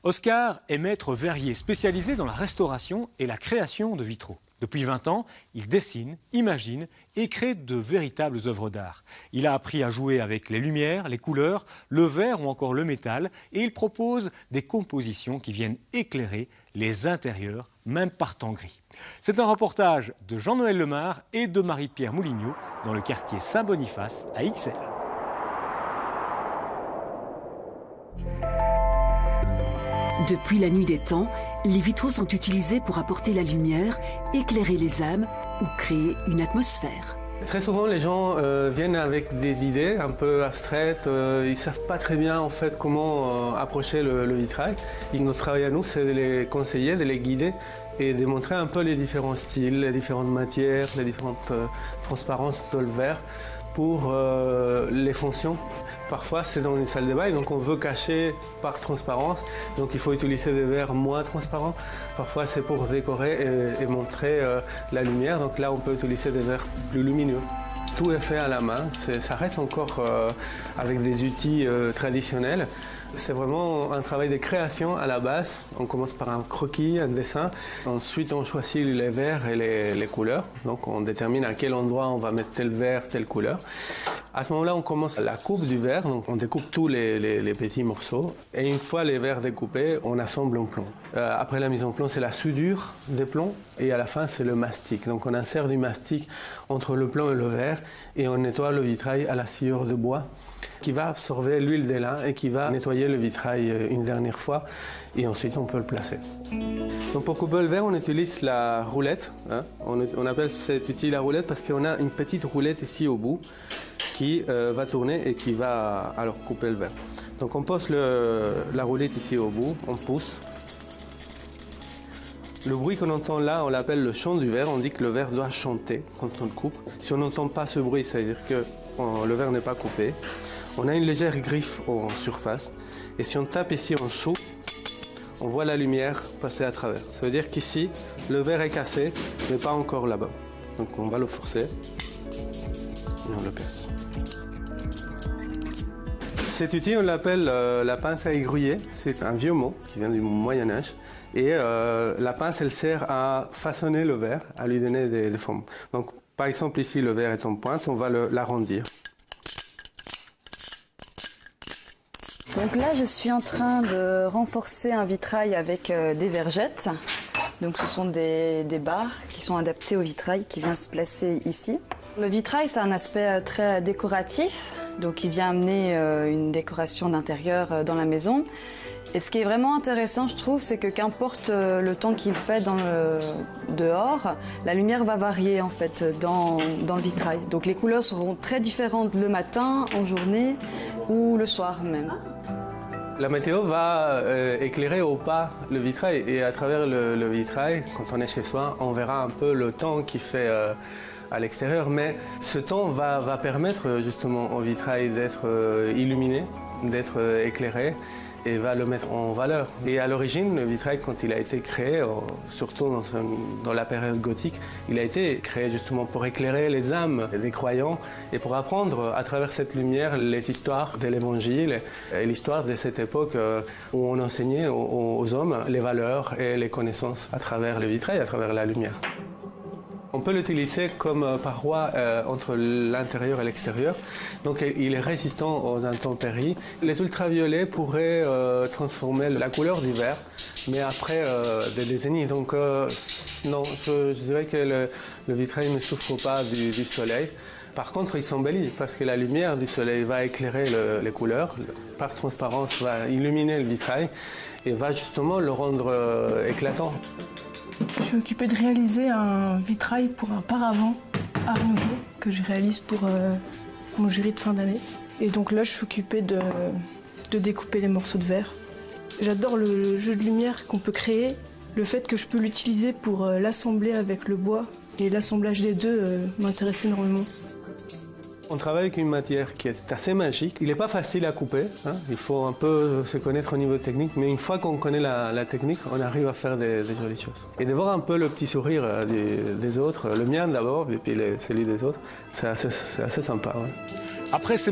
Oscar est maître verrier spécialisé dans la restauration et la création de vitraux. Depuis 20 ans, il dessine, imagine et crée de véritables œuvres d'art. Il a appris à jouer avec les lumières, les couleurs, le verre ou encore le métal et il propose des compositions qui viennent éclairer les intérieurs, même par temps gris. C'est un reportage de Jean-Noël Lemar et de Marie-Pierre Moulignot dans le quartier Saint-Boniface à Ixelles. Depuis la nuit des temps, les vitraux sont utilisés pour apporter la lumière, éclairer les âmes ou créer une atmosphère. Très souvent, les gens viennent avec des idées un peu abstraites. Ils ne savent pas très bien en fait comment approcher le vitrail. Notre travail à nous, c'est de les conseiller, de les guider et de montrer un peu les différents styles, les différentes matières, les différentes transparences de le verre pour les fonctions. Parfois, c'est dans une salle de bain, donc on veut cacher par transparence. Donc il faut utiliser des verres moins transparents. Parfois, c'est pour décorer et montrer la lumière. Donc là, on peut utiliser des verres plus lumineux. Tout est fait à la main. Ça reste encore avec des outils traditionnels. C'est vraiment un travail de création à la base. On commence par un croquis, un dessin. Ensuite, on choisit les verres et les couleurs. Donc on détermine à quel endroit on va mettre tel verre, telle couleur. À ce moment-là, on commence la coupe du verre. Donc on découpe tous les petits morceaux. Et une fois les verres découpés, on assemble en plomb. Après la mise en plomb, c'est la soudure des plombs. Et à la fin, c'est le mastic. Donc on insère du mastic entre le plomb et le verre. Et on nettoie le vitrail à la sciure de bois qui va absorber l'huile des lins et qui va nettoyer le vitrail une dernière fois. Et ensuite, on peut le placer. Donc pour couper le verre, on utilise la roulette. On appelle cet outil la roulette parce qu'on a une petite roulette ici au bout qui va tourner et qui va alors couper le verre. Donc on pose la roulette ici au bout, on pousse. Le bruit qu'on entend là, on l'appelle le chant du verre. On dit que le verre doit chanter quand on le coupe. Si on n'entend pas ce bruit, ça veut dire que le verre n'est pas coupé. On a une légère griffe en surface. Et si on tape ici en dessous, on voit la lumière passer à travers. Ça veut dire qu'ici, le verre est cassé, mais pas encore là-bas. Donc on va le forcer et on le casse. Cet outil, on l'appelle la pince à aiguiller. C'est un vieux mot qui vient du Moyen-Âge. Et la pince, elle sert à façonner le verre, à lui donner des formes. Donc, par exemple, ici, le verre est en pointe, on va l'arrondir. Donc là, je suis en train de renforcer un vitrail avec des vergettes. Donc ce sont des barres qui sont adaptées au vitrail qui vient se placer ici. Le vitrail, c'est un aspect très décoratif. Donc il vient amener une décoration d'intérieur dans la maison. Et ce qui est vraiment intéressant, je trouve, c'est que qu'importe le temps qu'il fait dehors, la lumière va varier en fait dans le vitrail. Donc les couleurs seront très différentes le matin, en journée ou le soir même. La météo va éclairer au pas le vitrail et à travers le vitrail, quand on est chez soi, on verra un peu le temps qu'il fait à l'extérieur. Mais ce temps va permettre justement au vitrail d'être illuminé, d'être éclairé et va le mettre en valeur. Et à l'origine, le vitrail, quand il a été créé, surtout dans la période gothique, il a été créé justement pour éclairer les âmes des croyants et pour apprendre à travers cette lumière les histoires de l'Évangile et l'histoire de cette époque où on enseignait aux hommes les valeurs et les connaissances à travers le vitrail, à travers la lumière. On peut l'utiliser comme paroi entre l'intérieur et l'extérieur. Donc il est résistant aux intempéries. Les ultraviolets pourraient transformer la couleur du verre, mais après des décennies. Donc non, je dirais que le vitrail ne souffre pas du soleil. Par contre, il s'embellit parce que la lumière du soleil va éclairer les couleurs. Par transparence, va illuminer le vitrail et va justement le rendre éclatant. Je suis occupée de réaliser un vitrail pour un paravent Art Nouveau que je réalise pour mon jury de fin d'année. Et donc là, je suis occupée de découper les morceaux de verre. J'adore le jeu de lumière qu'on peut créer, le fait que je peux l'utiliser pour l'assembler avec le bois et l'assemblage des deux m'intéresse énormément. On travaille avec une matière qui est assez magique. Il n'est pas facile à couper, il faut un peu se connaître au niveau technique, mais une fois qu'on connaît la technique, on arrive à faire des jolies choses. Et de voir un peu le petit sourire des autres, le mien d'abord, et puis celui des autres, c'est assez sympa. Ouais. Après ces